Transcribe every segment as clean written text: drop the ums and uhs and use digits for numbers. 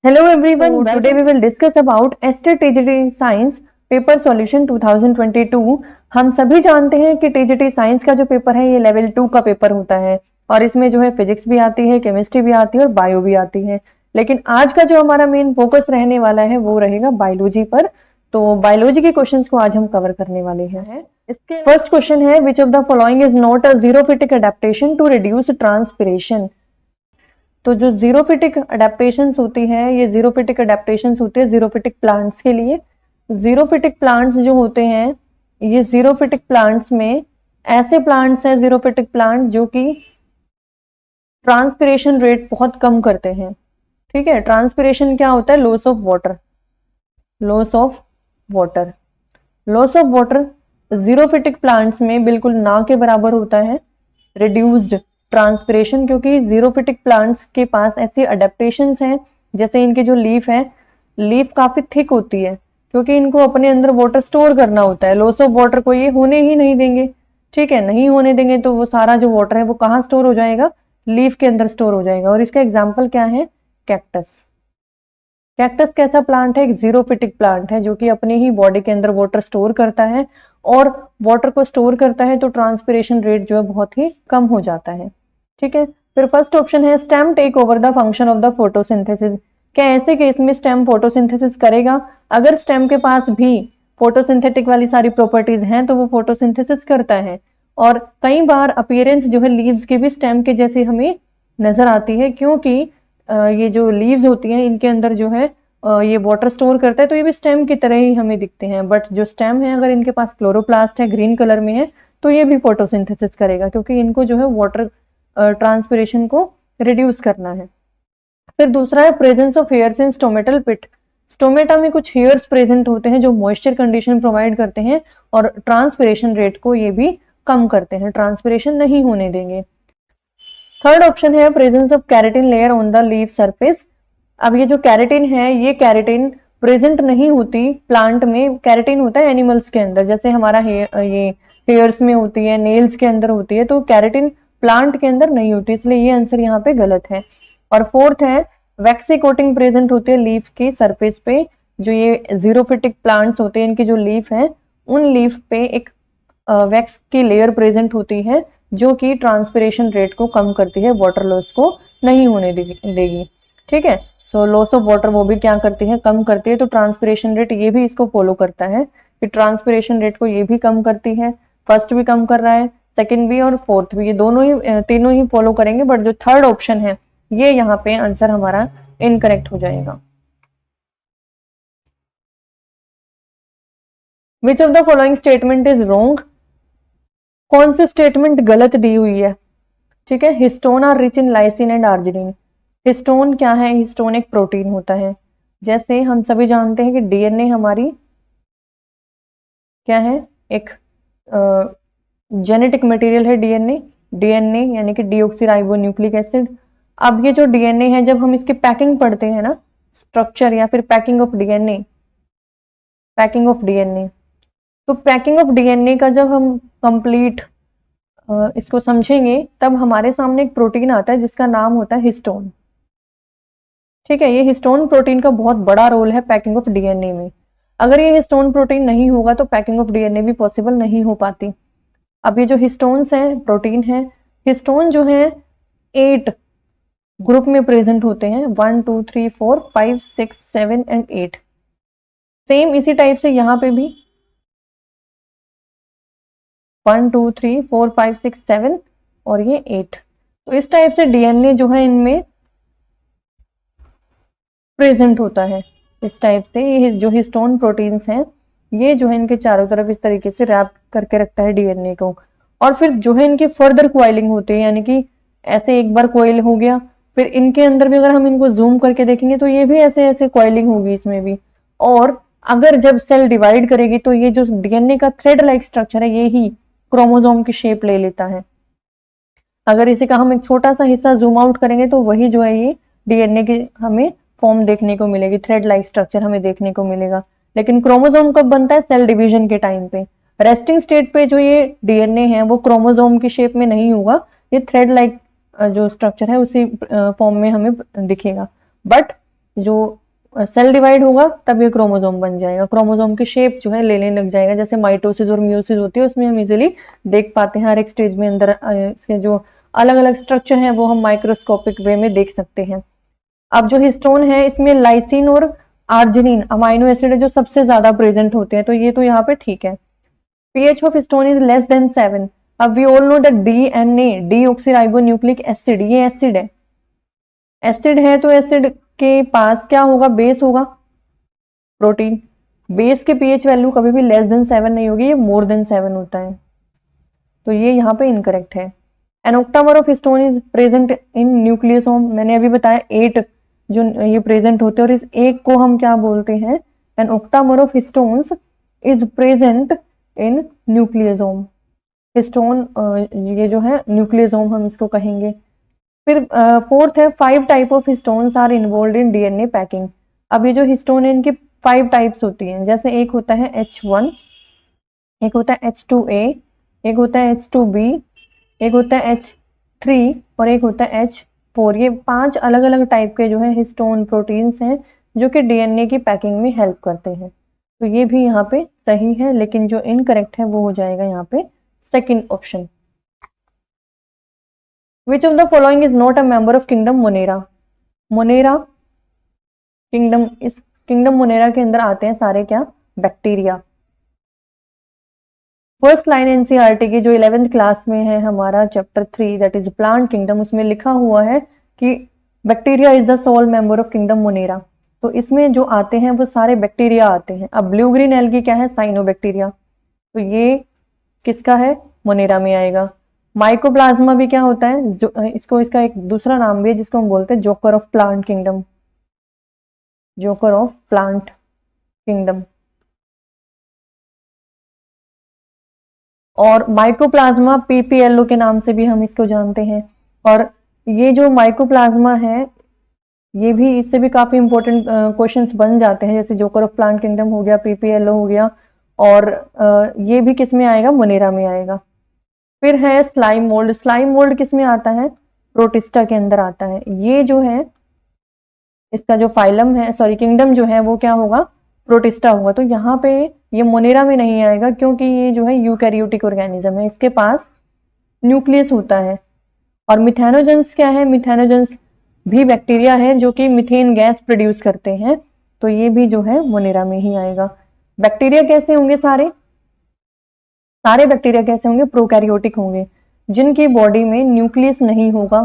Hello everyone, today we will discuss about ST TGT Science paper solution 2022। हम सभी जानते हैं कि टीजीटी साइंस का जो पेपर है ये लेवल 2 का पेपर होता है और इसमें जो है फिजिक्स भी आती है, केमिस्ट्री भी आती है और बायो भी आती है। लेकिन आज का जो हमारा मेन फोकस रहने वाला है वो रहेगा बायोलॉजी पर। तो बायोलॉजी के क्वेश्चंस को आज हम कवर करने वाले हैं। इसके फर्स्ट क्वेश्चन है, which of the following is not a xerophytic adaptation to reduce transpiration. तो जो जीरोफिटिक अडेप्टेशंस होती है ये जीरोफिटिक अडेप्टेशंस होती है जीरोफिटिक प्लांट्स के लिए। जीरोफिटिक प्लांट्स जो होते हैं ये जीरोफिटिक प्लांट्स में ऐसे प्लांट्स हैं जीरोफिटिक प्लांट जो कि ट्रांसपिरेशन रेट बहुत कम करते हैं। ठीक है, ट्रांसपिरेशन क्या होता है? Loss of water. Loss of water loss of water xerophytic plants में बिल्कुल ना के बराबर होता है रिड्यूस्ड ट्रांसपिरेशन, क्योंकि जीरोफिटिक प्लांट्स के पास ऐसी अडेप्टेशंस हैं, जैसे इनके जो लीफ है, लीफ काफी थिक होती है क्योंकि इनको अपने अंदर वाटर स्टोर करना होता है। लॉस ऑफ वाटर को ये होने ही नहीं देंगे। ठीक है, नहीं होने देंगे तो वो सारा जो वाटर है वो कहाँ स्टोर हो जाएगा? लीफ के अंदर स्टोर हो जाएगा। और इसका एग्जाम्पल क्या है? कैक्टस। कैक्टस कैसा प्लांट है? एक जीरोफिटिक प्लांट है जो कि अपनी ही बॉडी के अंदर वाटर स्टोर करता है और वाटर को स्टोर करता है तो ट्रांसपिरेशन रेट जो है बहुत ही कम हो जाता है। ठीक है, फिर फर्स्ट ऑप्शन है stem take over the function of the photosynthesis. क्या ऐसे केस में स्टेम फोटोसिंथेसिस करेगा? अगर स्टेम के पास भी फोटोसिंथेटिक वाली सारी प्रॉपर्टीज हैं तो वो फोटोसिंथेसिस करता है। और कई बार अपीयरेंस जो है लीव्स के भी स्टेम के जैसी हमें नजर आती है, क्योंकि ये जो लीव्स होती हैं इनके अंदर जो है ये वाटर स्टोर करता है, तो ये भी स्टेम की तरह ही हमें दिखते हैं। बट जो स्टेम है अगर इनके पास क्लोरोप्लास्ट है, ग्रीन कलर में है, तो ये भी फोटोसिंथेसिस करेगा क्योंकि इनको जो है वाटर ट्रांसपिरेशन को रिड्यूस करना है। फिर दूसरा है presence of hairs in stomatal pit. Stomata में कुछ हेयर्स प्रेजेंट होते हैं जो मॉइस्चर कंडीशन प्रोवाइड करते हैं और ट्रांसपिरेशन रेट को ये भी कम करते हैं, ट्रांसपिरेशन नहीं होने देंगे। थर्ड ऑप्शन है presence of keratin layer on the leaf surface. अब ये जो कैरेटिन है ये कैरेटिन प्रेजेंट नहीं होती प्लांट में। कैरेटिन होता है एनिमल्स के अंदर, जैसे हमारा ये हेयर्स में होती है, नेल्स के अंदर होती है, तो कैरेटिन प्लांट के अंदर नहीं होती, इसलिए ये आंसर यहाँ पे गलत है। और फोर्थ है वैक्सी कोटिंग प्रेजेंट होती है लीफ की सरफेस पे। जो ये जीरोफिटिक प्लांट्स होते हैं इनकी जो लीफ है उन लीफ पे एक वैक्स की लेयर प्रेजेंट होती है जो कि ट्रांसपिरेशन रेट को कम करती है, वाटर लॉस को नहीं होने देगी। ठीक है, सो लॉस ऑफ वाटर वो भी क्या करती है? कम करती है। तो ट्रांसपिरेशन रेट ये भी इसको फॉलो करता है कि ट्रांसपिरेशन रेट को ये भी कम करती है। फर्स्ट भी कम कर रहा है, सेकंड भी और फोर्थ भी, ये दोनों ही तीनों ही फॉलो करेंगे। बट जो थर्ड ऑप्शन है ये यहाँ पे आंसर हमारा इनकरेक्ट हो जाएगा। Which of the following statement is wrong. कौन सी स्टेटमेंट गलत दी हुई है? ठीक है, histone are rich in lysine and arginine. Histone क्या है? हिस्टोन एक प्रोटीन होता है। जैसे हम सभी जानते हैं कि डीएनए हमारी क्या है? एक जेनेटिक मटेरियल है डीएनए। डीएनए यानी कि डीऑक्सीराइबोन्यूक्लिक एसिड। अब ये जो डीएनए है जब हम इसकी पैकिंग पढ़ते हैं ना, स्ट्रक्चर या फिर packing of DNA, packing of DNA, तो पैकिंग ऑफ डीएनए का जब हम कंप्लीट इसको समझेंगे तब हमारे सामने एक प्रोटीन आता है जिसका नाम होता है हिस्टोन। ठीक है, ये हिस्टोन प्रोटीन का बहुत बड़ा रोल है पैकिंग ऑफ डीएनए में। अगर ये हिस्टोन प्रोटीन नहीं होगा तो पैकिंग ऑफ डीएनए भी पॉसिबल नहीं हो पाती। अब ये जो हिस्टोन्स हैं, प्रोटीन है, हिस्टोन जो है 8 ग्रुप में प्रेजेंट होते हैं, 1 2 3 4 5 6 7 एंड 8। सेम इसी टाइप से यहाँ पे भी 1 2 3 4 5 6 7 और ये 8। तो इस टाइप से डीएनए जो है इनमें प्रेजेंट होता है। इस टाइप से ये जो हिस्टोन प्रोटीन्स हैं ये जो है इनके चारों तरफ इस तरीके से रैप करके रखता है डीएनए को। और फिर जो है इनकी फर्दर क्वाइलिंग होती है, यानी कि ऐसे एक बार क्वाइल हो गया, फिर इनके अंदर भी अगर हम इनको जूम करके देखेंगे तो ये भी ऐसे ऐसे क्वाइलिंग होगी इसमें भी। और अगर जब सेल डिवाइड करेगी तो ये जो डीएनए का थ्रेड लाइक स्ट्रक्चर है ये ही क्रोमोसोम की शेप ले लेता है। अगर इसी का हम एक छोटा सा हिस्सा जूम आउट करेंगे तो वही जो है ये डीएनए की हमें फॉर्म देखने को मिलेगी, थ्रेड लाइक स्ट्रक्चर हमें देखने को मिलेगा। लेकिन क्रोमोसोम कब बनता है? सेल डिवीजन के टाइम पे। रेस्टिंग स्टेट पे जो ये डीएनए है वो क्रोमोसोम की शेप में नहीं होगा, ये थ्रेड लाइक जो स्ट्रक्चर है उसी फॉर्म में हमें दिखेगा। बट जो सेल डिवाइड होगा तब ये क्रोमोसोम बन जाएगा, क्रोमोसोम की शेप जो है लेने लग जाएगा, जैसे माइटोसिस और म्यूसिस होती है उसमें हम इजीली देख पाते हैं हर एक स्टेज में अंदर इसके जो अलग अलग स्ट्रक्चर है वो हम माइक्रोस्कोपिक वे में देख सकते हैं। अब जो हिस्टोन है इसमें लाइसिन और आर्जिनिन अमाइनो एसिड है जो सबसे ज्यादा प्रेजेंट होते हैं, तो ये तो यहाँ पे ठीक है। pH of histone is less than 7। अब we all know that DNA deoxyribonucleic acid, ये एसिड है, एसिड है तो एसिड के पास क्या होगा, बेस होगा, प्रोटीन। बेस के pH वैल्यू कभी भी लेस देन 7 नहीं होगी, ये मोर देन 7 होता है, तो ये यहाँ पे इनकरेक्ट है। An octamer of histone is present in nucleosome, मैंने अभी बताया 8 जो ये प्रेजेंट होते हैं, और इस एक को हम क्या बोलते हैं, an octamer of histones is present in nucleosome. Histone ये जो है न्यूक्लियोसोम हम इसको कहेंगे। फिर फोर्थ है 5 type of histones are involve in DNA packing. अब ये जो हिस्टोन है इनकी 5 टाइप्स होती हैं, जैसे एक होता है H1, एक होता है H2A, एक होता है H2B, एक होता है H3 और एक होता है H4। ये 5 अलग अलग टाइप के जो है हिस्टोन प्रोटीन्स हैं जो कि DNA की पैकिंग में हेल्प करते हैं, तो ये भी यहाँ पे सही है, लेकिन जो इनकरेक्ट है वो हो जाएगा यहाँ पे second option. Which of the following is not a member of kingdom Monera? Monera kingdom, इस किंगडम मोनेरा के अंदर आते हैं सारे क्या, बैक्टीरिया। फर्स्ट लाइन एनसीईआरटी की जो 11th क्लास में है हमारा chapter 3 that is plant kingdom, उसमें लिखा हुआ है कि bacteria is the sole member of kingdom Monera, तो इसमें जो आते हैं वो सारे बैक्टीरिया आते हैं। अब ब्लू ग्रीन एल्गी क्या है, साइनोबैक्टीरिया, तो ये किसका है, मोनेरा में आएगा। माइकोप्लाज्मा भी क्या होता है, जो इसको इसका एक दूसरा नाम भी है जिसको हम बोलते हैं joker of plant kingdom, joker of plant kingdom. और माइकोप्लाज्मा PPLO के नाम से भी हम इसको जानते हैं। और ये जो माइकोप्लाज्मा है ये भी, इससे भी काफी इंपॉर्टेंट क्वेश्चंस बन जाते हैं, जैसे जोकर ऑफ प्लांट किंगडम हो गया, PPLO हो गया, और ये भी किस में आएगा, मोनेरा में आएगा। फिर है स्लाइम मोल्ड, स्लाइम मोल्ड किस में आता है, प्रोटिस्टा के अंदर आता है। ये जो है इसका जो फाइलम है, सॉरी किंगडम जो है वो क्या होगा, प्रोटिस्टा होगा, तो यहाँ पे ये मोनेरा में नहीं आएगा क्योंकि ये जो है यूकैरियोटिक ऑर्गेनिज्म है, इसके पास न्यूक्लियस होता है। और मिथेनोजेंस क्या है, मिथेनोजेंस भी बैक्टीरिया है जो कि मीथेन गैस प्रोड्यूस करते हैं, तो ये भी जो है मोनेरा में ही आएगा। बैक्टीरिया कैसे होंगे, सारे बैक्टीरिया कैसे होंगे, प्रोकैरियोटिक होंगे, जिनकी बॉडी में न्यूक्लियस नहीं होगा।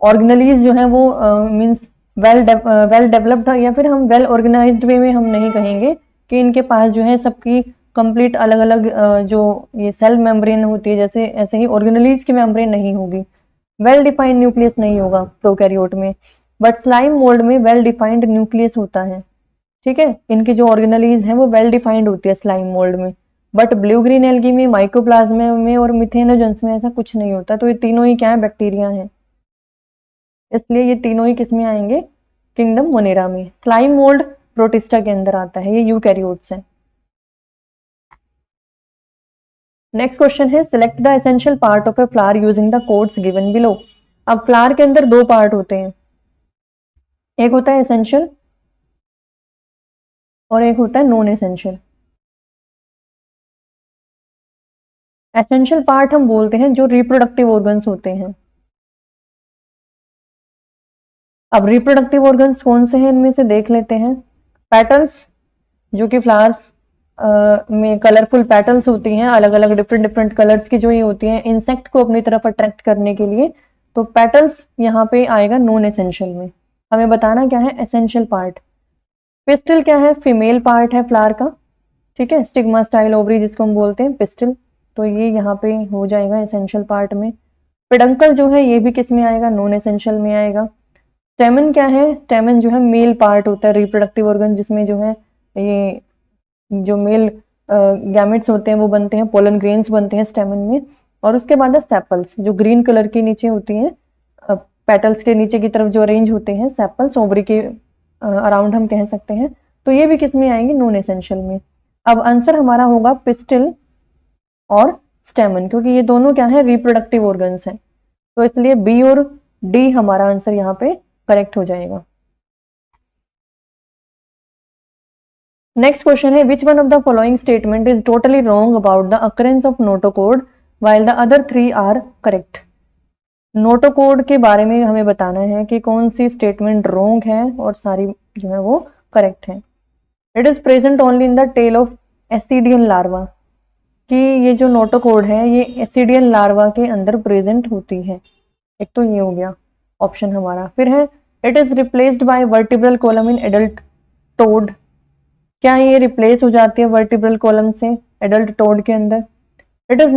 ऑर्गेनेलीज जो है वो मींस वेल डेवलप्ड, या फिर हम वेल ऑर्गेनाइज्ड वे में हम नहीं कहेंगे कि इनके पास जो है सबकी कंप्लीट अलग अलग जो ये सेल मेम्ब्रेन होती है, जैसे ऐसे ही ऑर्गेनेलीज की मेम्ब्रेन नहीं होगी, वेल डिफाइंड न्यूक्लियस नहीं होगा प्रोकैरियोट में, बट स्लाइम मोल्ड में वेल डिफाइंड न्यूक्लियस होता है। ठीक है, इनकी जो ऑर्गेनेलीज है वो वेल डिफाइंड होती है स्लाइम मोल्ड में, बट ब्लू ग्रीन एल्गी में, माइकोप्लाज्मा में और मिथेनोजेंस में ऐसा कुछ नहीं होता, तो ये तीनों ही क्या है, बैक्टीरिया है, इसलिए ये तीनों ही किसमें आएंगे, किंगडम मोनेरा में। स्लाइम मोल्ड प्रोटिस्टा के अंदर आता है, ये यूकैरियोट्स है। नेक्स्ट क्वेश्चन है select the essential part of a flower using the codes given below. अब फ्लावर के अंदर 2 पार्ट होते हैं, एक होता है एसेंशियल और एक होता है नॉन एसेंशियल। एसेंशियल पार्ट हम बोलते हैं जो रिप्रोडक्टिव ऑर्गन्स होते हैं। अब रिप्रोडक्टिव ऑर्गन्स कौन से हैं, इनमें से देख लेते हैं। पेटल्स, जो कि फ्लावर्स में कलरफुल पेटल्स होती हैं, अलग अलग डिफरेंट कलर्स की जो ये होती हैं इंसेक्ट को अपनी तरफ अट्रैक्ट करने के लिए, तो पेटल्स यहाँ पे आएगा नॉन एसेंशियल में। हमें बताना क्या है, एसेंशियल पार्ट। पिस्टल क्या है, फीमेल पार्ट है फ्लावर का, ठीक है, स्टिग्मा स्टाइल ओवरी जिसको हम बोलते हैं पिस्टल, तो ये यहाँ पे हो जाएगा एसेंशियल पार्ट में। पेडंकल जो है ये भी किस में आएगा, नॉन एसेंशियल में आएगा। स्टेमन क्या है, स्टेमन जो है मेल पार्ट होता है रिप्रोडक्टिव ऑर्गन, जिसमें जो है ये जो मेल गैमेट्स होते हैं वो बनते हैं, पोलन ग्रेन्स बनते हैं स्टेमन में। और उसके बाद है सेपल्स, जो ग्रीन कलर की नीचे होती हैं, पेटल्स के नीचे की तरफ जो अरेंज होते हैं सेपल्स, ओवरी के अराउंड हम कह सकते हैं, तो ये भी किस में आएंगे, नॉन एसेंशियल में। अब आंसर हमारा होगा पिस्टिल और स्टेमन, क्योंकि ये दोनों क्या है, रिप्रोडक्टिव ऑर्गन्स हैं, तो इसलिए बी और डी हमारा आंसर यहाँ पे करेक्ट हो जाएगा। नेक्स्ट क्वेश्चन है which one of the following statement is totally wrong about the occurrence of notochord while the other three are correct। Notochord के बारे में हमें बताना है कि कौन सी स्टेटमेंट रॉन्ग है और सारी जो है वो करेक्ट है। It is present only in the tail of ascidian larva, कि ये जो नोटोकोड है ये एसिडियन लार्वा के अंदर प्रेजेंट होती है। एक तो ये हो गया ऑप्शन हमारा। फिर है it is replaced by vertebral column in adult toad, क्या ये रिप्लेस हो जाती है वर्टिब्रल कॉलम से एडल्ट टोड के अंदर। It is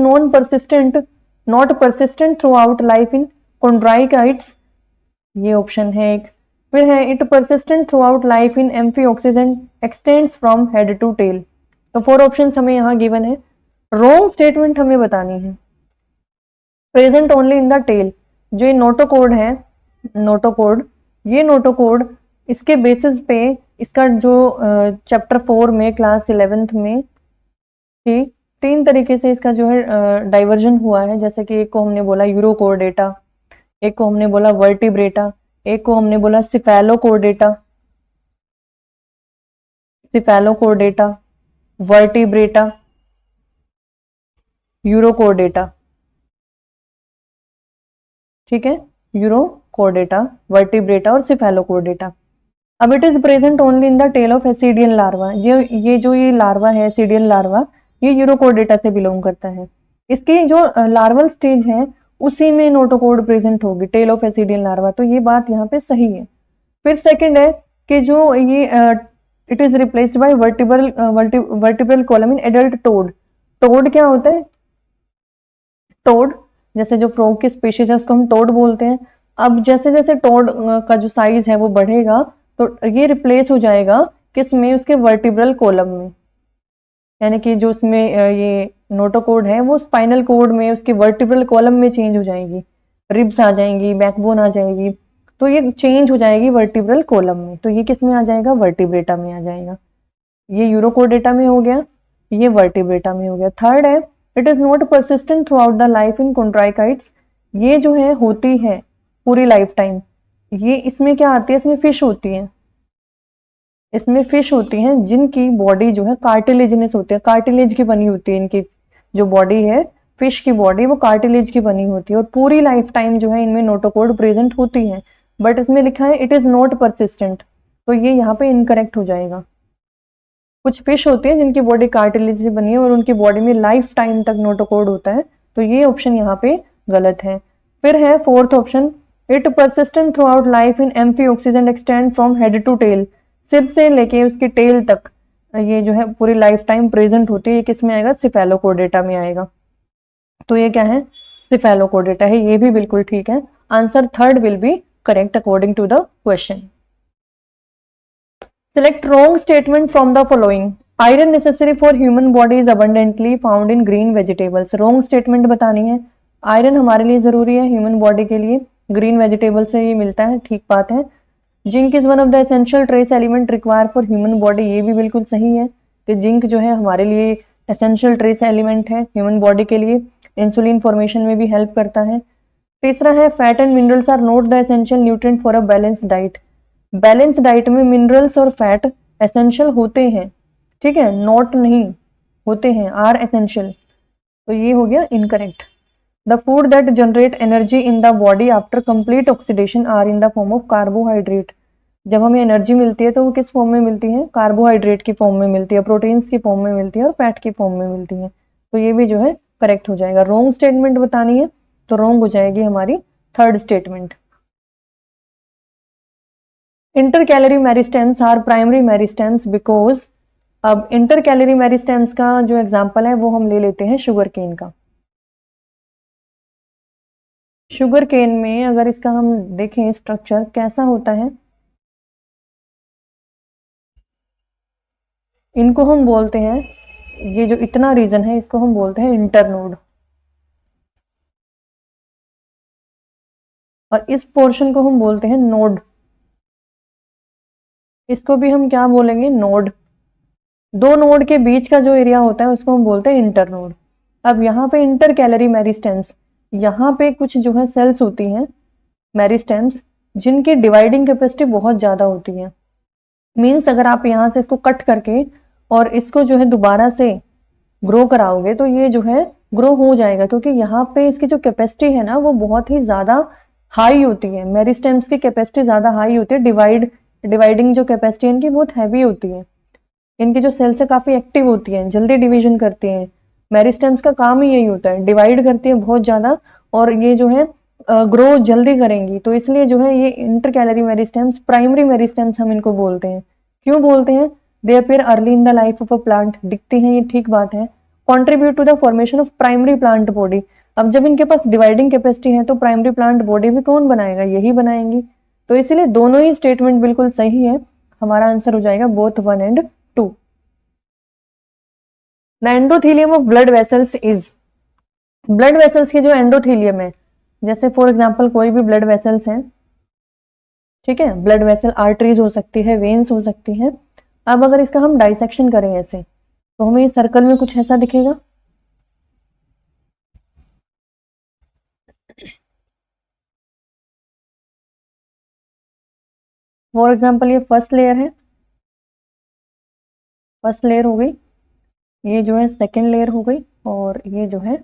not persistent throughout life in chondrichthyes, ये ऑप्शन है एक। फिर है it persistent throughout life in amphioxus and extends from head to tail. तो 4 ऑप्शंस हमें यहाँ गिवन है। रॉन्ग स्टेटमेंट हमें बतानी है present only in the tail, जो ये नोटोकोड है, नोटोकोड, ये नोटोकोड इसके बेसिस पे इसका जो चैप्टर 4 में क्लास 11th में ही 3 तरीके से इसका जो है डाइवर्जन हुआ है। जैसे कि एक को हमने बोला यूरोकोर्डेटा, एक को हमने बोला वर्टिब्रेटा, एक को हमने बोला सिफेलोकोर्डेटा, सिफेलोकोर्डेटा, वर्टिब्रेटा, यूरोकोर्डेटा। ठीक है, यूरोकोर्डेटा, वर्टिब्रेटा और सिफेलोकोर्डेटा। अब it is present only in the tail of ascidian larva, ये जो ये लार्वा है एसिडियन लार्वा, ये यूरोकोर्डेटा से बिलोंग करता है। इसकी जो लार्वल स्टेज है उसी में नोटोकोड प्रेजेंट होगी, टेल ऑफ एसिडियन लार्वा। तो ये बात यहाँ पे सही है। फिर सेकंड है कि जो ये it is replaced by vertebral column in adult toad. Toad क्या होता है? टोड, जैसे जो फ्रॉग की स्पीशीज है उसको हम टोड बोलते हैं। अब जैसे जैसे टोड का जो साइज है वो बढ़ेगा तो ये रिप्लेस हो जाएगा किसमें? उसके वर्टिब्रल कॉलम में, यानी कि जो उसमें ये नोटोकोड है वो स्पाइनल कोड में उसके वर्टिब्रल कॉलम में चेंज हो जाएगी, रिब्स आ जाएंगी, बैकबोन आ जाएगी, तो ये चेंज हो जाएगी वर्टिब्रल कॉलम में। तो ये किस में आ जाएगा? वर्टिब्रेटा में आ जाएगा। ये यूरोकोर्डेटा में हो गया, ये वर्टिब्रेटा में हो गया। थर्ड है it is not persistent throughout the life in chondrichthyes, ये जो है होती है पूरी लाइफ टाइम। ये इसमें क्या आती है? इसमें फिश होती है, इसमें फिश होती हैं जिनकी बॉडी जो है कार्टिलेजिनस होती है, कार्टिलेज की बनी होती है। इनकी जो बॉडी है फिश की बॉडी वो कार्टिलेज की बनी होती है और पूरी लाइफ टाइम जो है इनमें नोटोकोड प्रेजेंट होती है। बट इसमें लिखा है इट इज नॉट परसिस्टेंट, तो ये यहाँ पे इनकरेक्ट हो जाएगा। कुछ फिश होती है जिनकी बॉडी कार्टिलेज से बनी है और उनकी बॉडी में लाइफ टाइम तक नोटोकोड होता है, तो ये ऑप्शन यहाँ पे गलत है। फिर है fourth option it persistent throughout life in amphioxus and extend from head to tail, सिर से लेके उसके टेल तक ये जो है पूरी लाइफ टाइम प्रेजेंट होती है। ये किस में आएगा? सिफेलोकोर्डेटा में आएगा। तो ये क्या है? सिफेलोकोर्डेटा है। ये भी बिल्कुल ठीक है। Answer third will be correct according to the question. Select wrong statement from the following. Iron necessary for human body is abundantly found in green vegetables. Wrong statement बतानी है। आयरन हमारे लिए जरूरी है ह्यूमन बॉडी के लिए, green vegetable से ये मिलता है, ठीक बात है। Zinc is one of the essential trace element require for human body, ये भी बिल्कुल सही है कि जिंक जो है हमारे लिए एसेंशियल ट्रेस एलिमेंट है ह्यूमन बॉडी के लिए, इंसुलिन फॉर्मेशन में भी हेल्प करता है। तीसरा है fat and minerals are not the essential nutrient for a balance diet. Balance diet में मिनरल्स और फैट एसेंशियल होते हैं, ठीक है, नॉट नहीं, होते हैं, आर एसेंशियल। तो ये हो गया incorrect. The food that generate energy in the body after complete oxidation are in the form of carbohydrate। जब हमें एनर्जी मिलती है तो वो किस फॉर्म में मिलती है? कार्बोहाइड्रेट की फॉर्म में मिलती है, प्रोटीन्स की फॉर्म में मिलती है और फैट की फॉर्म में मिलती है। तो ये भी जो है करेक्ट हो जाएगा। रॉन्ग स्टेटमेंट बतानी है तो रॉन्ग हो जाएगी हमारी third statement. Intercalary meristems are primary meristems because, अब इंटर कैलोरी मेरिस्टेम्स का जो एग्जाम्पल है वो हम ले लेते हैं शुगर केन का। शुगर केन में अगर इसका हम देखें स्ट्रक्चर कैसा होता है, इनको हम बोलते हैं, ये जो इतना रीजन है इसको हम बोलते हैं इंटरनोड, और इस पोर्शन को हम बोलते हैं नोड। इसको भी हम क्या बोलेंगे? नोड। दो नोड के बीच का जो एरिया होता है उसको हम बोलते हैं इंटरनोड। अब यहाँ पे इंटर कैलोरी मेरिस्टेम्स, यहाँ पे कुछ जो है सेल्स होती हैं मेरिस्टेम्स जिनकी डिवाइडिंग कैपेसिटी बहुत ज़्यादा होती है। मीन्स अगर आप यहाँ से इसको कट करके और इसको जो है दोबारा से ग्रो कराओगे तो ये जो है ग्रो हो जाएगा, क्योंकि यहाँ पे इसकी जो कैपेसिटी है ना वो बहुत ही ज्यादा हाई होती है। मेरिस्टेम्स की कैपेसिटी ज्यादा हाई होती है, डिवाइडिंग जो कैपेसिटी है इनकी बहुत हैवी होती है। इनकी जो सेल्स है काफी एक्टिव होती है, जल्दी डिवीजन करती हैं। मेरिस्टेम्स का काम ही यही होता है, डिवाइड करती है बहुत ज्यादा, और ये जो है ग्रो जल्दी करेंगी। तो इसलिए जो है ये intercalary meristems, primary meristems हम इनको बोलते हैं। क्यों बोलते हैं? They appear early in the life of a plant, दिखते हैं, ये ठीक बात है। Contribute to the formation of primary plant body. अब जब इनके पास डिवाइडिंग कैपेसिटी है तो प्राइमरी प्लांट बॉडी भी कौन बनाएगा? यही बनाएंगी। तो इसीलिए दोनों ही स्टेटमेंट बिल्कुल सही है। हमारा आंसर हो जाएगा both 1 and 2। The endothelium of blood vessels is, blood vessels के जो एंडोथीलियम है, जैसे फॉर एग्जांपल कोई भी ब्लड वेसल्स हैं, ठीक है, ब्लड वेसल आर्टरीज हो सकती है, वेन्स हो सकती है। अब अगर इसका हम डाइसेक्शन करें ऐसे, तो हमें इस सर्कल में कुछ ऐसा दिखेगा। फॉर एग्जांपल ये फर्स्ट लेयर है, फर्स्ट लेयर हो गई, ये जो है सेकेंड लेयर हो गई, और ये जो है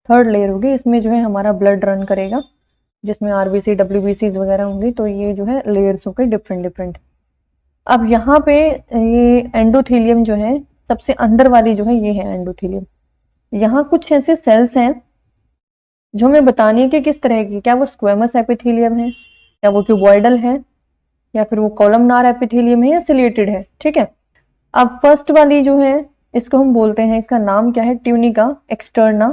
थर्ड लेयर होगी। इसमें जो है हमारा ब्लड रन करेगा, जिसमें आरबीसी डब्ल्यूबीसी वगैरह होंगी। तो ये जो है लेयर्स हो गई डिफरेंट डिफरेंट। अब यहाँ पे ये एंडोथीलियम जो है सबसे अंदर वाली जो है ये है एंडोथीलियम। यहाँ कुछ ऐसे सेल्स हैं जो हमें बतानी है कि किस तरह की, क्या वो स्क्वेमस एपिथेलियम है, या वो क्यूबॉइडल है, या फिर वो कॉलमनार एपिथेलियम है, या सिलिएटेड है। ठीक है, अब फर्स्ट वाली जो है इसको हम बोलते हैं, इसका नाम क्या है? Tunica externa.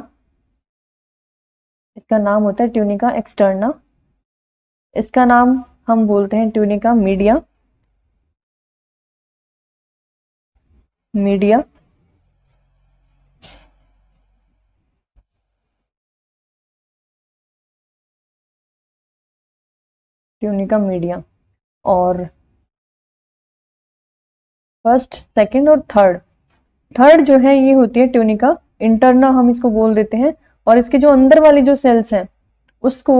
इसका नाम होता है ट्यूनिका एक्सटर्ना। इसका नाम हम बोलते हैं tunica media, media. Tunica media. और फर्स्ट, सेकंड और थर्ड, थर्ड जो है ये होती है ट्यूनिका इंटरना, हम इसको बोल देते हैं। और इसके जो अंदर वाली जो सेल्स हैं उसको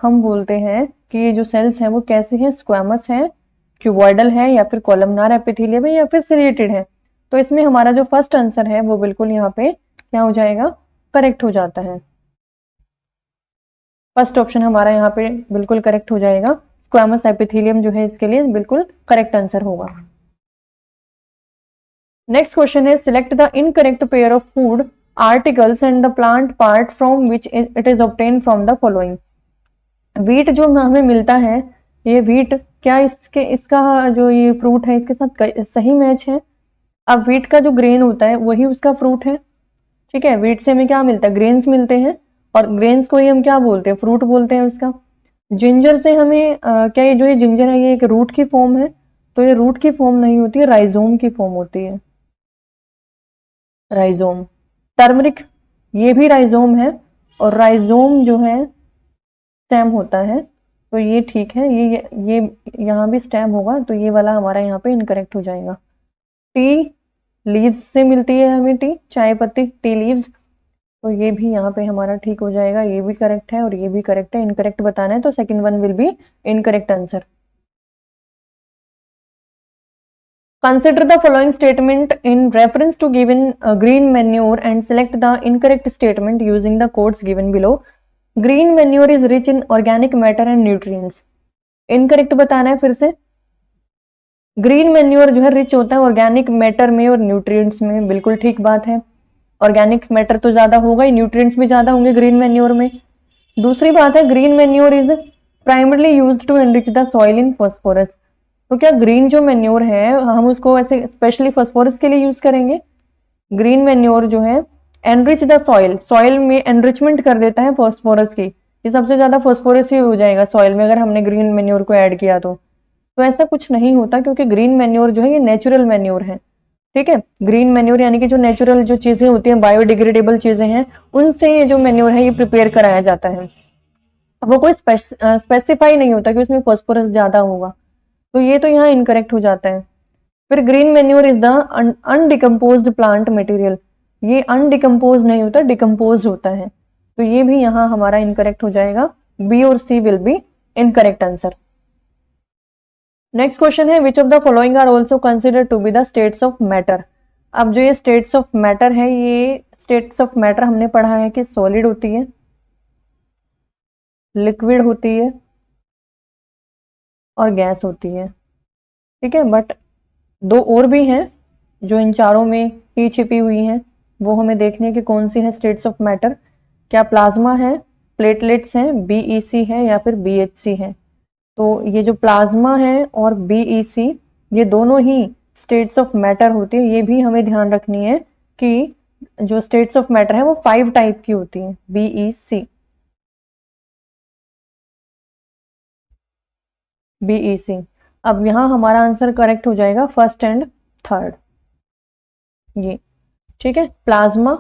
हम बोलते हैं कि ये जो सेल्स हैं वो कैसे हैं? स्क्वामस है, क्यूबॉइडल है, या फिर कॉलमनार एपिथेलियम है, या फिर सिलिएटेड है। तो इसमें हमारा जो फर्स्ट आंसर है वो बिल्कुल यहाँ पे क्या हो जाएगा? करेक्ट हो जाता है। फर्स्ट ऑप्शन हमारा यहाँ पे बिल्कुल करेक्ट हो जाएगा। स्क्वामस एपिथेलियम जो है इसके लिए बिल्कुल करेक्ट आंसर होगा। नेक्स्ट क्वेश्चन है, select the incorrect pair of food articles and the plant part from which it is obtain from the following. Wheat जो हमें मिलता है, ये व्हीट क्या इसका जो ये फ्रूट है इसके साथ सही मैच है? अब व्हीट का जो ग्रेन होता है वही उसका फ्रूट है। ठीक है, व्हीट से हमें क्या मिलता है? ग्रेन्स मिलते हैं, और ग्रेन्स को ही हम क्या बोलते हैं? फ्रूट बोलते हैं उसका। जिंजर से हमें क्या ये जो ये जिंजर है ये एक रूट की फॉर्म है? तो ये रूट की फॉर्म नहीं होती है, राइजोम की फॉर्म होती है, राइजोम। टर्मरिक ये भी राइजोम है, और राइजोम जो है स्टेम होता है। तो ये ठीक है, ये यहाँ भी स्टेम होगा, तो ये वाला हमारा यहाँ पे इनकरेक्ट हो जाएगा। टी लीव्स से मिलती है हमें, टी चाय पत्ती, टी लीव्स। तो ये भी यहाँ पे हमारा ठीक हो जाएगा, ये भी करेक्ट है और ये भी करेक्ट है। इनकरेक्ट बताना है तो second one will be incorrect answer. Consider the following statement in reference to given green manure and select the incorrect statement using the codes given below. Green manure is rich in organic matter and nutrients. Incorrect बताना है फिर से। Green manure जो है rich होता है organic matter में और न्यूट्रिएंट्स में, बिल्कुल ठीक बात है। ऑर्गेनिक मैटर तो ज्यादा होगा ही, न्यूट्रिएंट्स भी ज्यादा होंगे ग्रीन मैन्योर में। दूसरी बात है, green manure is primarily used to enrich the soil in phosphorus. तो क्या ग्रीन जो मैन्योर है हम उसको ऐसे स्पेशली फॉस्फोरस के लिए यूज करेंगे? ग्रीन मैन्योर जो है एनरिच द सॉइल, सॉइल में एनरिचमेंट कर देता है फॉस्फोरस की। ये सबसे ज्यादा फॉस्फोरस ही हो जाएगा सॉइल में अगर हमने ग्रीन मैन्योर को ऐड किया तो ऐसा कुछ नहीं होता, क्योंकि ग्रीन मैन्योर जो है ये नेचुरल मैन्योर है। ठीक है, ग्रीन मैन्योर यानी कि जो नेचुरल जो चीजें होती हैं, बायोडिग्रेडेबल चीजें हैं, उनसे ये जो मैन्योर है ये प्रिपेयर कराया जाता है। वो कोई स्पेसिफाई नहीं होता कि उसमें फॉस्फोरस ज्यादा होगा। तो ये तो यहाँ इनकरेक्ट हो जाता है। फिर green manure is the undecomposed plant material. ये अनडिकम्पोज नहीं होता, डिकम्पोज होता है। तो ये भी यहाँ हमारा इनकरेक्ट हो जाएगा। बी और C will be incorrect answer. Next question है, which of the following are also considered to be the states of matter. अब जो ये स्टेट्स ऑफ मैटर है, ये स्टेट्स ऑफ मैटर हमने पढ़ा है कि सॉलिड होती है, लिक्विड होती है और गैस होती है। ठीक है, बट दो और भी हैं जो इन चारों में ही छिपी हुई हैं, वो हमें देखनी है कि कौन सी है स्टेट्स ऑफ मैटर। क्या प्लाज्मा है, प्लेटलेट्स हैं, बीईसी है या फिर बीएचसी है। तो ये जो प्लाज्मा है और बीईसी, ये दोनों ही स्टेट्स ऑफ मैटर होती है। ये भी हमें ध्यान रखनी है कि जो स्टेट्स ऑफ मैटर है वो 5 टाइप की होती है, बीईसी, बीईसी। अब यहाँ हमारा आंसर करेक्ट हो जाएगा फर्स्ट एंड थर्ड, ये। ठीक है, प्लाज्मा,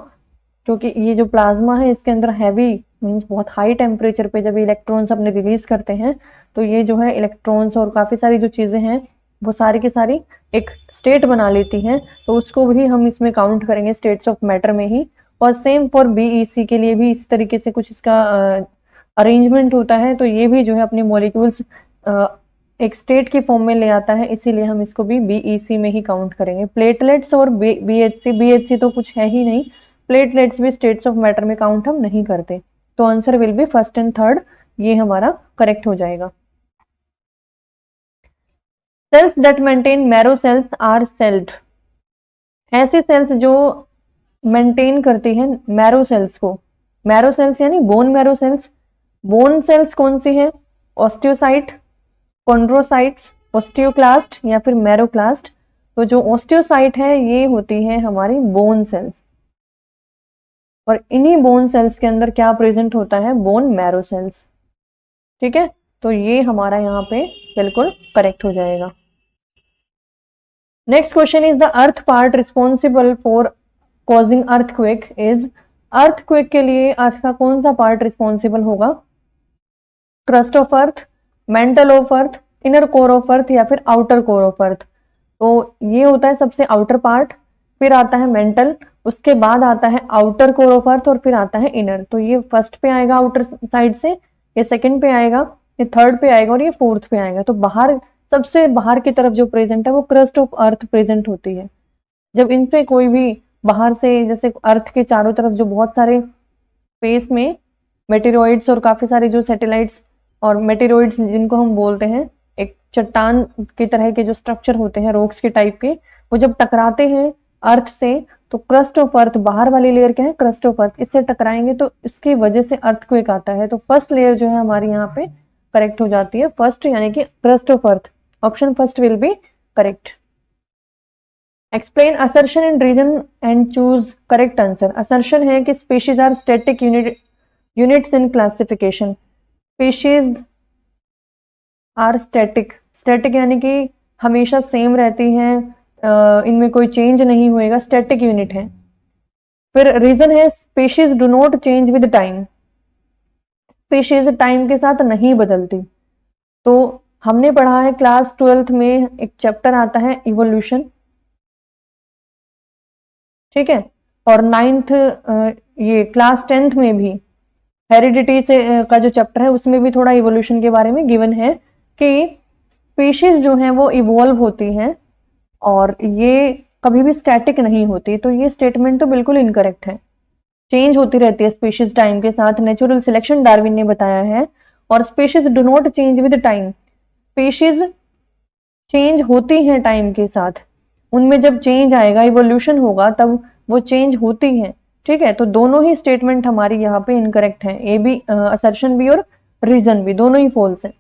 क्योंकि ये जो प्लाज्मा है इसके अंदर हैवी मींस बहुत हाई टेम्परेचर पे जब इलेक्ट्रॉन्स अपने रिलीज करते हैं तो ये जो है इलेक्ट्रॉन्स और काफी सारी जो चीजें हैं वो सारी की सारी एक स्टेट बना लेती हैं, तो उसको भी हम इसमें काउंट करेंगे स्टेट्स ऑफ मैटर में ही। और सेम फॉर बीईसी के लिए भी इस तरीके से कुछ इसका अरेंजमेंट होता है, तो ये भी जो है अपने मॉलिक्यूल्स एक स्टेट की फॉर्म में ले आता है, इसीलिए हम इसको भी बीईसी में ही काउंट करेंगे। प्लेटलेट्स और बीएचसी तो कुछ है ही नहीं, प्लेटलेट्स भी स्टेट्स ऑफ मैटर में काउंट हम नहीं करते। तो answer will be first and third, ये हमारा करेक्ट हो जाएगा। Cells that maintain marrow cells are called, ऐसे सेल्स जो मेंटेन करती हैं मैरो सेल्स को, मैरो सेल्स यानी bone marrow cells. Bone cells कौन सी है, ऑस्टियोसाइट, कॉन्ड्रोसाइट्स, ऑस्टियोक्लास्ट या फिर मैरोक्लास्ट। तो जो ऑस्टियोसाइट है ये होती है हमारी बोन सेल्स, और इन्हीं बोन सेल्स के अंदर क्या प्रेजेंट होता है, बोन मैरो सेल्स। ठीक है, तो ये हमारा यहाँ पे बिल्कुल करेक्ट हो जाएगा। Next question is the earth part responsible for causing earthquake is, earthquake के लिए अर्थ का कौन सा पार्ट रिस्पॉन्सिबल होगा, crust of earth, mental of earth, inner core of earth या फिर आउटर कोर ऑफ अर्थ। तो ये होता है सबसे आउटर पार्ट, फिर आता है मेंटल, उसके बाद आता है आउटर कोर ऑफ अर्थ और फिर आता है इनर। तो ये फर्स्ट पे आएगा आउटर साइड से, ये सेकंड पे आएगा, ये थर्ड पे आएगा और ये फोर्थ पे आएगा। तो बाहर, सबसे बाहर की तरफ जो प्रेजेंट है वो क्रस्ट ऑफ अर्थ प्रेजेंट होती है। जब इन पे कोई भी बाहर से, जैसे अर्थ के चारों तरफ जो बहुत सारे स्पेस में मेटेरॉइड्स और काफी सारे जो सैटेलाइट्स और मेटेरॉइड्स जिनको हम बोलते हैं, एक चट्टान की तरह के जो स्ट्रक्चर होते हैं रॉक्स के टाइप के, वो जब टकराते हैं अर्थ से तो क्रस्ट ऑफ अर्थ, बाहर वाली लेयर क्या है, क्रस्ट ऑफ अर्थ, इससे टकराएंगे तो इसकी वजह से अर्थक्वेक आता है। तो फर्स्ट लेयर जो है हमारी यहाँ पे करेक्ट हो जाती है, फर्स्ट यानी कि crust of earth. Option first will be correct. Explain assertion in reason and choose correct answer. Assertion है कि species are static units in classification, species are static, static यानी कि हमेशा सेम रहती हैं, इनमें कोई चेंज नहीं होएगा, स्टैटिक यूनिट है। फिर रीजन है species do not change with time, species time के साथ नहीं बदलती। तो हमने पढ़ा है क्लास 12th में एक चैप्टर आता है इवोल्यूशन, ठीक है, और 9th ये क्लास 10th में भी हेरिडिटी से का जो चैप्टर है उसमें भी थोड़ा इवोल्यूशन के बारे में गिवन है कि स्पीशीज जो है वो इवॉल्व होती हैं और ये कभी भी स्टैटिक नहीं होती। तो ये स्टेटमेंट तो बिल्कुल इनकरेक्ट है, चेंज होती रहती है स्पीशीज टाइम के साथ, नेचुरल सिलेक्शन डार्विन ने बताया है। और species do not change with time, species change होती हैं टाइम के साथ, उनमें जब चेंज आएगा, इवोल्यूशन होगा, तब वो चेंज होती हैं। ठीक है, तो दोनों ही स्टेटमेंट हमारी यहाँ पे इनकरेक्ट है, ए भी, असर्शन भी और रीजन भी, दोनों ही फॉल्स है।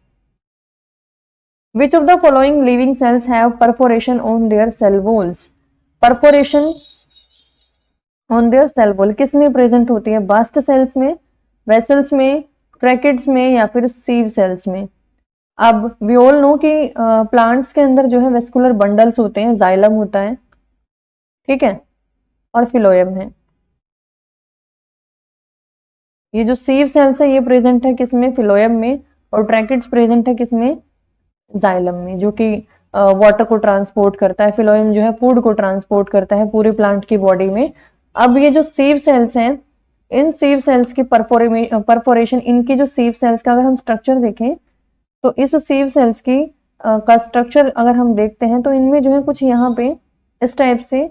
Which of the following living cells have perforation on their cell walls? Perforation on their cell wall किस में प्रेजेंट होती है, बास्ट सेल्स में, वेसल्स में, ट्रैकिड्स में या फिर सीव सेल्स में। अब वी ऑल नो कि प्लांट्स के अंदर जो है वेस्कुलर बंडल्स होते हैं, जाइलम होता है, ठीक है, और फिलोयम है। ये जो सीव सेल्स है ये प्रेजेंट है किसमें, फिलोयम में, और ट्रैकिड्स प्रेजेंट है किसमें, जाइलम में, जो कि वाटर को ट्रांसपोर्ट करता है। फिलोयम जो है फूड को ट्रांसपोर्ट करता है पूरे प्लांट की बॉडी में। अब ये जो सीव सेल्स हैं, इन सीव सेल्स की परफोरेशन, इनकी जो सीव सेल्स का अगर हम स्ट्रक्चर देखें तो इस सीव सेल्स की का स्ट्रक्चर अगर हम देखते हैं तो इनमें जो है कुछ यहाँ पे इस टाइप से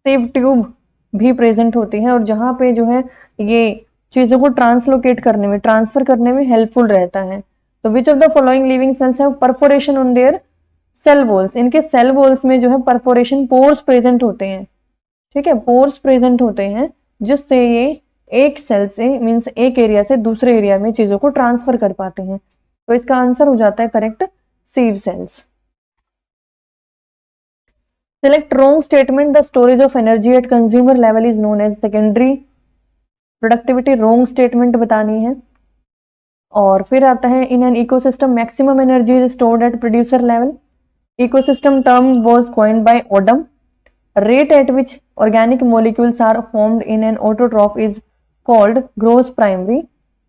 सेव ट्यूब भी प्रेजेंट होती है और जहाँ पे जो है ये चीजों को ट्रांसलोकेट करने में, ट्रांसफर करने में हेल्पफुल रहता है। तो which of the following living cells have perforation on their cell walls, इनके सेल वॉल्स में जो है परफोरेशन, पोर्स प्रेजेंट होते हैं, ठीक है, पोर्स प्रेजेंट होते हैं, जिससे ये एक सेल से मीन्स एक एरिया से दूसरे एरिया में चीजों को ट्रांसफर कर पाते हैं। तो इसका आंसर हो जाता है correct, sieve cells. Select wrong statement. The storage of energy at consumer level is known as secondary productivity. Wrong statement बतानी है। और फिर आता है in an ecosystem maximum energy is stored at producer level. Ecosystem term was coined by Odum. Rate at which organic molecules are formed in an autotroph is called gross primary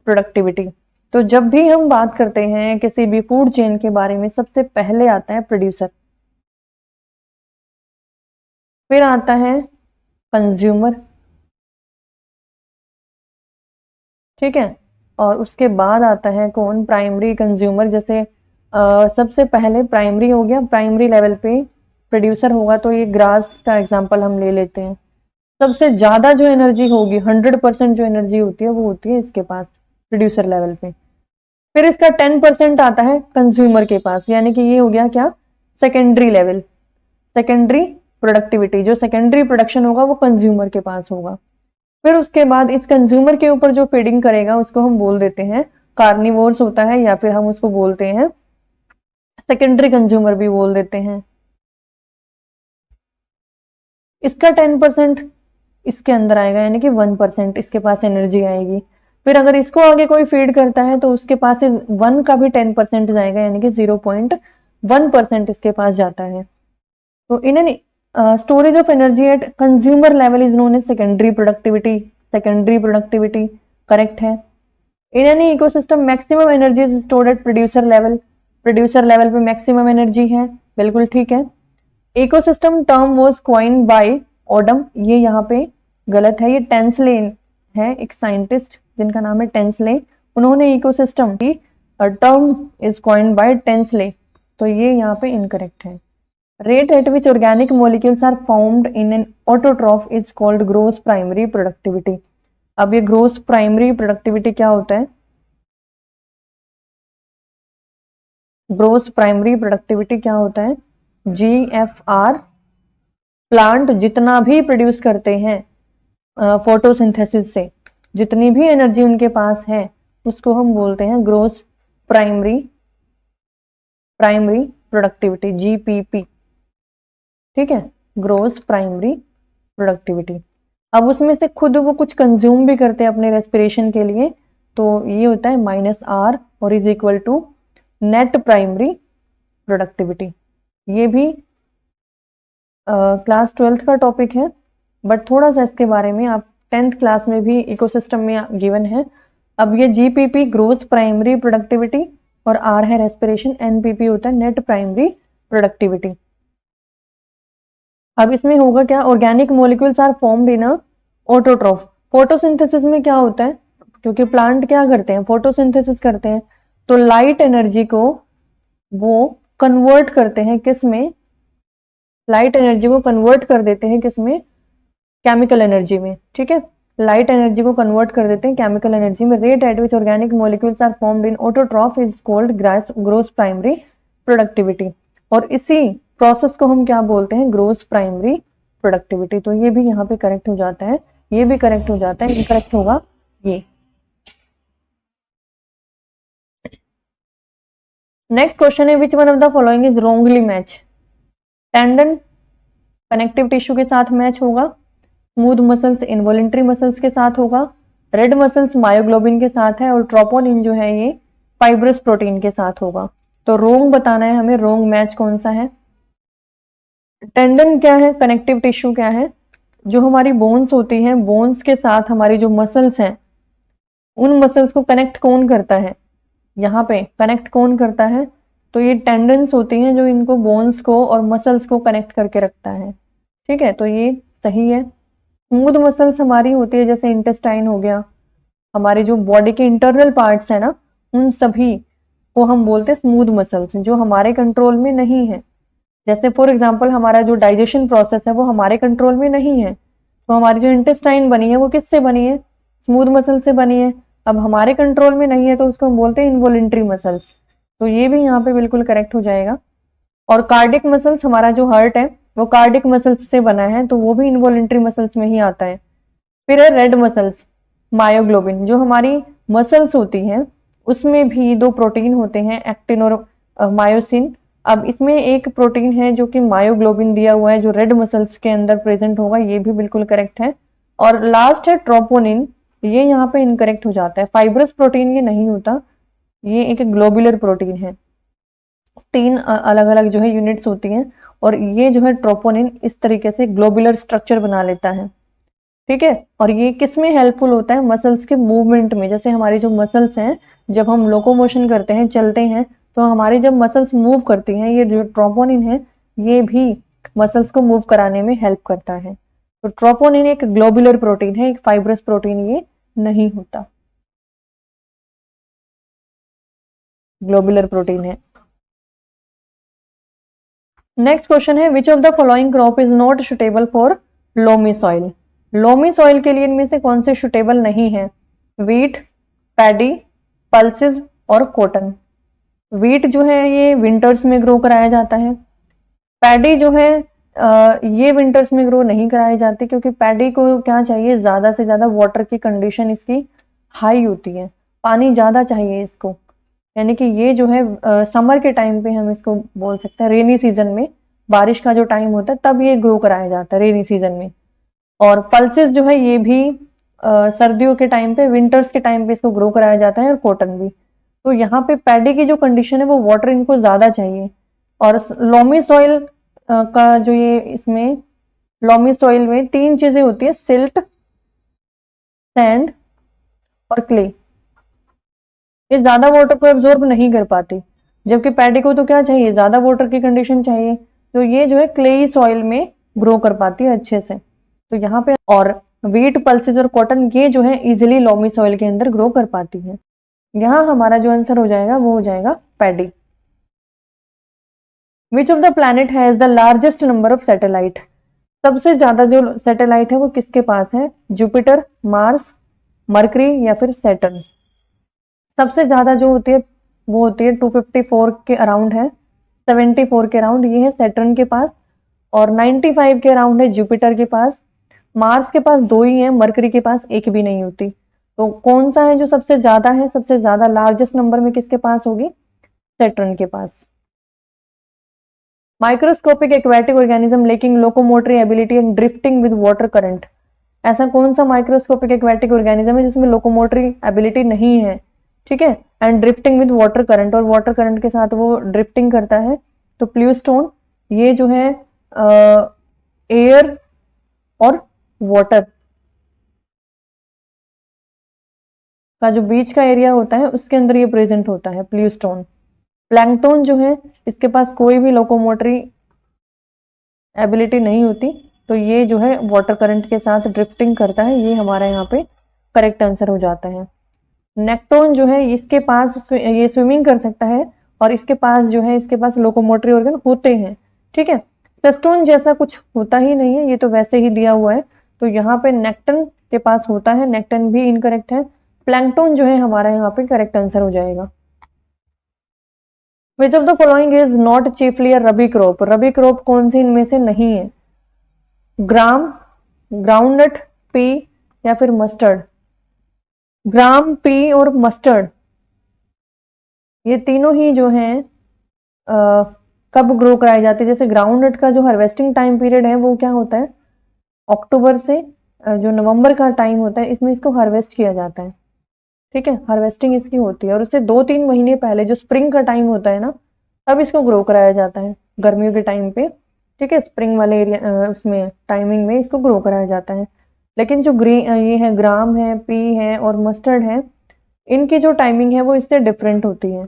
productivity. तो जब भी हम बात करते हैं किसी भी food chain के बारे में, सबसे पहले आता है प्रोड्यूसर, फिर आता है कंज्यूमर, ठीक है, और उसके बाद आता है कौन, प्राइमरी कंज्यूमर। जैसे सबसे पहले प्राइमरी हो गया, प्राइमरी लेवल पे प्रोड्यूसर होगा, तो ये ग्रास का एग्जांपल हम ले लेते हैं। सबसे ज्यादा जो एनर्जी होगी, 100% जो एनर्जी होती है वो होती है इसके पास, प्रोड्यूसर लेवल पे। फिर इसका 10% आता है कंज्यूमर के पास, यानी कि ये हो गया क्या, सेकेंडरी लेवल, सेकेंडरी प्रोडक्टिविटी। जो सेकेंडरी प्रोडक्शन होगा वो कंज्यूमर के पास होगा। फिर उसके बाद इस कंज्यूमर के ऊपर जो फीडिंग करेगा उसको हम बोल देते हैं कार्निवोर्स होता है, या फिर हम उसको बोलते हैं सेकेंडरी कंज्यूमर भी बोल देते हैं। इसका 10% इसके अंदर आएगा, यानी कि 1% इसके पास एनर्जी आएगी। फिर अगर इसको आगे कोई फीड करता है तो उसके पास 1 का भी 10% जाएगा, यानी कि 0.1% इसके पास जाता है। तो in storage of energy at consumer level is known as secondary productivity. Secondary productivity correct है। In any ecosystem maximum energy is stored at producer level. Producer level पे मैक्सिमम एनर्जी है, बिल्कुल ठीक है। Ecosystem term was coined by Odum, ये यहाँ पे गलत है, ये टेंसले है, एक साइंटिस्ट जिनका नाम है टेंसले, उन्होंने इकोसिस्टम की term is coined bye Tansley, तो ये यहाँ पे इनकरेक्ट है। Rate at which organic molecules are formed in an autotroph is called gross primary productivity. अब ये gross primary productivity क्या होता है, gross primary productivity क्या होता है, GFR। प्लांट जितना भी प्रोड्यूस करते हैं फोटोसिंथेसिस से, जितनी भी एनर्जी उनके पास है उसको हम बोलते हैं ग्रोस प्राइमरी प्रोडक्टिविटी, GPP, ठीक है, ग्रोस प्राइमरी प्रोडक्टिविटी। अब उसमें से खुद वो कुछ कंज्यूम भी करते हैं अपने रेस्पिरेशन के लिए, तो ये होता है -R और is equal to net primary productivity. ये भी क्लास 12th का टॉपिक है, बट थोड़ा सा इसके बारे में आप 10th क्लास में भी इकोसिस्टम में गिवन है। अब ये GPP ग्रोस प्राइमरी प्रोडक्टिविटी और R है रेस्पिरेशन, NPP होता है नेट प्राइमरी प्रोडक्टिविटी। अब इसमें होगा क्या, organic molecules are formed in a autotroph. Photosynthesis में क्या होता है, क्योंकि प्लांट क्या करते हैं, फोटोसिंथेसिस करते हैं, तो लाइट एनर्जी को वो कन्वर्ट करते हैं किस में, लाइट एनर्जी को कन्वर्ट कर देते हैं किस में, केमिकल एनर्जी में, ठीक है, लाइट एनर्जी को कन्वर्ट कर देते हैं केमिकल एनर्जी में। Rate at which organic molecules are formed in autotroph is called gross primary productivity, और इसी प्रोसेस को हम क्या बोलते हैं, ग्रोस प्राइमरी प्रोडक्टिविटी। तो ये भी यहाँ पे करेक्ट हो जाता है, ये भी करेक्ट हो जाता है, इनकरेक्ट होगा ये। नेक्स्ट क्वेश्चन है which one of the following is wrongly match. Tendon connective tissue के साथ मैच होगा, स्मूथ मसल्स इनवॉलेंट्री मसल्स के साथ होगा, रेड मसल्स मायोग्लोबिन के साथ है, और ट्रोपोनिन जो है ये फाइब्रस प्रोटीन के साथ होगा। तो रोंग बताना है हमें, रोंग मैच कौन सा है। टेंडन क्या है, कनेक्टिव टिश्यू क्या है, जो हमारी बोन्स होती हैं, बोन्स के साथ हमारी जो मसल्स हैं, उन मसल्स को कनेक्ट कौन करता है, यहाँ पे कनेक्ट कौन करता है, तो ये टेंडन्स होती हैं जो इनको बोन्स को और मसल्स को कनेक्ट करके रखता है, ठीक है, तो ये सही है। स्मूथ मसल्स हमारी होती है, जैसे इंटेस्टाइन हो गया, हमारे जो बॉडी के इंटरनल पार्ट्स है ना, उन सभी को हम बोलते हैं स्मूथ मसल्स, जो हमारे कंट्रोल में नहीं है, जैसे फॉर एग्जांपल हमारा जो डाइजेशन प्रोसेस है वो हमारे कंट्रोल में नहीं है, तो हमारी जो इंटेस्टाइन बनी है वो किससे बनी है, स्मूथ मसल से बनी है। अब हमारे कंट्रोल में नहीं है तो उसको हम बोलते हैं इनवॉलेंट्री मसल्स, तो ये भी यहाँ पे बिल्कुल करेक्ट हो जाएगा। और कार्डिक मसल्स, हमारा जो हार्ट है वो कार्डिक मसल्स से बना है, तो वो भी इनवॉलेंट्री मसल्स में ही आता है। फिर है रेड मसल्स, मायोग्लोबिन। जो हमारी मसल्स होती हैं उसमें भी दो प्रोटीन होते हैं, एक्टिन और मायोसिन। अब इसमें एक प्रोटीन है जो कि मायोग्लोबिन दिया हुआ है, जो रेड मसल्स के अंदर प्रेजेंट होगा, ये भी बिल्कुल करेक्ट है। और लास्ट है ट्रोपोनिन, ये यहाँ पे इनकरेक्ट हो जाता है। फाइब्रस प्रोटीन ये नहीं होता, ये एक ग्लोबुलर प्रोटीन है। तीन अलग अलग जो है यूनिट्स होती हैं, और ये जो है ट्रोपोनिन इस तरीके से ग्लोबुलर स्ट्रक्चर बना लेता है, ठीक है। और ये किस में हेल्पफुल होता है, मसल्स के मूवमेंट में। जैसे हमारी जो मसल्स हैं, जब हम लोकोमोशन करते हैं, चलते हैं, तो हमारी जब मसल्स मूव करती हैं, ये जो ट्रोपोनिन है ये भी मसल्स को मूव कराने में हेल्प करता है। तो ट्रोपोनिन एक ग्लोबुलर प्रोटीन है, एक फाइब्रस प्रोटीन ये नहीं होता, ग्लोबुलर प्रोटीन है। नेक्स्ट क्वेश्चन है, which of the following crop is not suitable for loamy soil. Loamy soil के लिए इनमें से कौन से सुटेबल नहीं है, वीट, पैडी, पल्सेस और कॉटन। वीट जो है ये विंटर्स में ग्रो कराया जाता है। पैडी जो है ये विंटर्स में ग्रो नहीं कराई जाती, क्योंकि पैडी को क्या चाहिए, ज्यादा से ज्यादा वाटर की कंडीशन इसकी हाई होती है, पानी ज्यादा चाहिए इसको। यानी कि ये जो है समर के टाइम पे हम इसको बोल सकते हैं, रेनी सीजन में, बारिश का जो टाइम होता है तब ये ग्रो कराया जाता है, रेनी सीजन में। और पल्सेस जो है ये भी सर्दियों के टाइम पे, विंटर्स के टाइम पे इसको ग्रो कराया जाता है, और कॉटन भी। तो यहाँ पे पैडी की जो कंडीशन है वो वाटर इनको ज्यादा चाहिए। और लोमी सॉइल का जो ये इसमें लोमी सॉइल में तीन चीजें होती है, सिल्ट, सैंड और क्ले। ये ज्यादा वाटर को एब्जॉर्ब नहीं कर पाती, जबकि पैडी को तो क्या चाहिए, ज्यादा वाटर की कंडीशन चाहिए, तो ये जो है क्लेई सॉइल में ग्रो कर पाती है अच्छे से। तो यहाँ पे और वीट, पल्सेस और कॉटन ये जो है इजिली लोमी सॉइल के अंदर ग्रो कर पाती है। यहाँ हमारा जो आंसर हो जाएगा वो हो जाएगा paddy. Which of the planet has the largest number of satellite. सबसे ज्यादा जो सैटेलाइट है वो किसके पास है, जुपिटर, मार्स, मरकरी या फिर सैटर्न। सबसे ज्यादा जो होती है वो होती है 254 के अराउंड है, 74 के अराउंड ये है सैटर्न के पास, और 95 के अराउंड है जुपिटर के पास। मार्स के पास दो ही है, मरकरी के पास एक भी नहीं होती। तो कौन सा है जो सबसे ज्यादा है, सबसे ज्यादा लार्जेस्ट नंबर में किसके पास होगी, सैटर्न के पास। Microscopic aquatic organism lacking locomotory ability and drifting with water current. ऐसा कौन सा माइक्रोस्कोपिक एक्वेटिक ऑर्गेनिज्म है जिसमें लोकोमोटरी एबिलिटी नहीं है, ठीक है, and drifting with water current, और वाटर करंट के साथ वो ड्रिफ्टिंग करता है। तो प्लूस्टोन ये जो है एयर और वाटर का जो बीच का एरिया होता है उसके अंदर ये प्रेजेंट होता है प्लूस्टोन। प्लैंकटन जो है इसके पास कोई भी लोकोमोटरी एबिलिटी नहीं होती, तो ये जो है वाटर करंट के साथ ड्रिफ्टिंग करता है, ये हमारा यहाँ पे करेक्ट आंसर हो जाता है। नेक्टोन जो है इसके पास ये स्विमिंग कर सकता है, और इसके पास जो है इसके पास लोकोमोटरी ऑर्गन होते हैं, ठीक है। सेस्टोन जैसा कुछ होता ही नहीं है, ये तो वैसे ही दिया हुआ है, तो यहाँ पे नेक्टन के पास होता है, नेक्टन भी इनकरेक्ट है। प्लैंकटन जो है हमारा यहाँ पे करेक्ट आंसर हो जाएगा। Which of the following is not chiefly a rabi crop. Rabi crop कौन सी इनमें से नहीं है, ग्राम, ग्राउंडनट, पी या फिर मस्टर्ड। ग्राम, पी और मस्टर्ड ये तीनों ही जो हैं कब ग्रो कराई जाती है। जैसे ग्राउंडनट का जो हार्वेस्टिंग टाइम पीरियड है वो क्या होता है, अक्टूबर से जो नवंबर का टाइम होता है, इसमें इसको हार्वेस्ट किया जाता है, ठीक है, हार्वेस्टिंग इसकी होती है। और उससे 2-3 महीने पहले जो स्प्रिंग का टाइम होता है ना, तब इसको ग्रो कराया जाता है, गर्मियों के टाइम पे, ठीक है, स्प्रिंग वाले एरिया उसमें टाइमिंग में इसको ग्रो कराया जाता है। लेकिन जो ये है ग्राम है, पी है और मस्टर्ड है, इनकी जो टाइमिंग है वो इससे डिफरेंट होती है।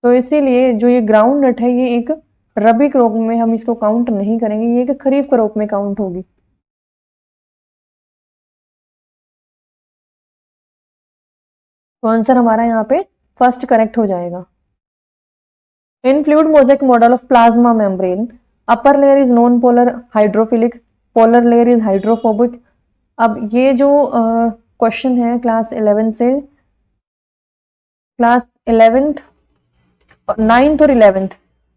तो इसीलिए जो ये ग्राउंड नट है ये एक रबी क्रॉप में हम इसको काउंट नहीं करेंगे, ये एक खरीफ क्रॉप में काउंट होगी। तो आंसर हमारा यहाँ पे फर्स्ट करेक्ट हो जाएगा। इन fluid mosaic model of plasma membrane, upper layer is non polar hydrophilic, polar layer is hydrophobic. अब ये जो क्वेश्चन है क्लास 11 से, क्लास 11th, 9th और 11th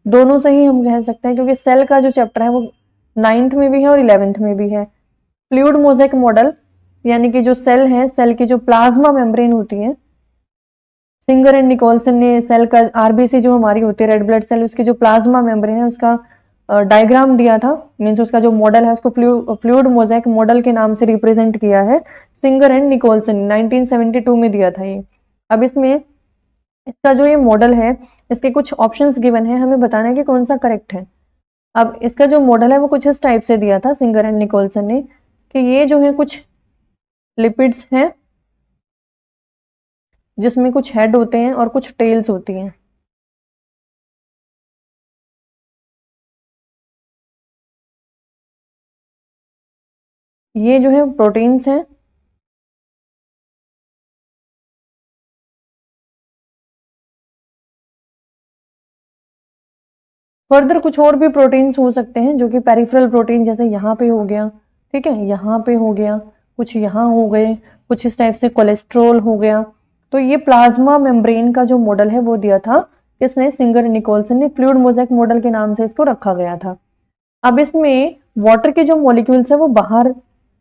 दोनों से ही हम कह सकते हैं, क्योंकि सेल का जो चैप्टर है वो 9th में भी है और 11th में भी है। फ्लूइड मोज़ेक मॉडल, यानी कि जो सेल है, सेल की जो प्लाज्मा मेम्ब्रेन होती है, सिंगर एंड निकोलसन ने सेल का आरबीसी जो हमारी होती है रेड ब्लड सेल, उसकी जो प्लाज्मा मेम्ब्रेन है उसका डायग्राम दिया था, मीन्स उसका जो मॉडल है उसको फ्लूइड मोज़ेक मॉडल के नाम से रिप्रेजेंट किया है सिंगर एंड निकोलसन, 1972 में दिया था ये। अब इसमें इसका जो ये मॉडल है, इसके कुछ ऑप्शंस गिवन है, हमें बताना है कि कौन सा करेक्ट है। अब इसका जो मॉडल है वो कुछ इस टाइप से दिया था सिंगर एंड निकोलसन ने, कि ये जो है कुछ लिपिड्स हैं जिसमें कुछ हेड होते हैं और कुछ टेल्स होती हैं। ये जो है प्रोटीन्स हैं, फर्दर कुछ और भी प्रोटीन्स हो सकते हैं जो कि पेरिफेरल प्रोटीन, जैसे यहाँ पे हो गया, ठीक है, यहाँ पे हो गया, कुछ यहाँ हो गए, कुछ इस टाइप से कोलेस्ट्रॉल हो गया। तो ये प्लाज्मा मेम्ब्रेन का जो मॉडल है वो दिया था किसने, सिंगर निकोलसन ने, फ्लूइड मोज़ेक मॉडल के नाम से इसको रखा गया था। अब इसमें वाटर के जो मॉलिक्यूल्स है वो बाहर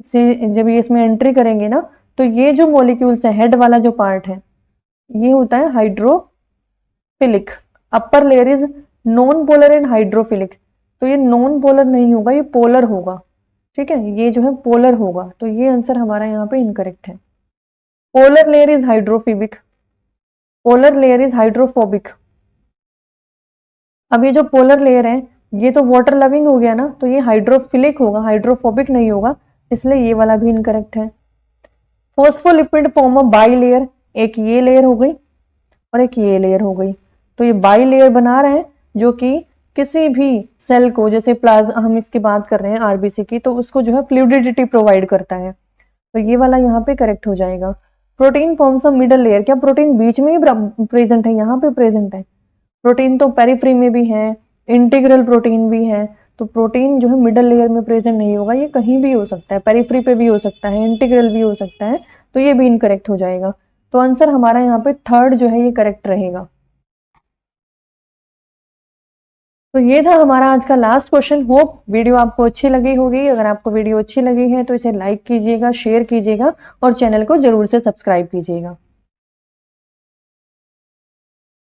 से जब ये इसमें एंट्री करेंगे ना, तो ये जो मॉलिक्यूल्स है, हेड वाला जो पार्ट है, ये होता है hydrophilic. Upper layer is non polar and hydrophilic. तो ये नॉन पोलर नहीं होगा, ये पोलर होगा, ठीक है, ये जो है पोलर होगा। तो ये आंसर हमारा यहाँ पे इनकरेक्ट है। Polar layer is hydrophobic, polar layer is hydrophobic. अब ये जो पोलर लेयर है ये तो वाटर लविंग हो गया ना, तो ये हाइड्रोफिलिक होगा, हाइड्रोफोबिक नहीं होगा, इसलिए ये वाला भी इनकरेक्ट है। Phospholipid form of by layer, एक ये लेयर हो गई और एक ये लेयर हो गई। तो ये बाई लेयर बना रहे हैं जो कि किसी भी सेल को, जैसे प्लाज्मा, हम इसकी बात कर रहे हैं आरबीसी की, तो उसको जो है फ्लूइडिटी प्रोवाइड करता है। तो ये वाला यहाँ पे करेक्ट हो जाएगा। Protein forms of middle layer, क्या प्रोटीन बीच में ही प्रेजेंट है, यहाँ पे प्रेजेंट है। प्रोटीन तो पेरिफ्री में भी है, इंटीग्रल प्रोटीन भी है, तो प्रोटीन जो है मिडल लेयर में प्रेजेंट नहीं होगा, ये कहीं भी हो सकता है, पेरिफ्री पे भी हो सकता है, इंटीग्रल भी हो सकता है, तो ये भी इनकरेक्ट हो जाएगा। तो आंसर हमारा यहाँ पे थर्ड जो है ये करेक्ट रहेगा। तो ये था हमारा आज का लास्ट क्वेश्चन। होप वीडियो आपको अच्छी लगी होगी। अगर आपको वीडियो अच्छी लगी है तो इसे लाइक कीजिएगा, शेयर कीजिएगा और चैनल को जरूर से सब्सक्राइब कीजिएगा।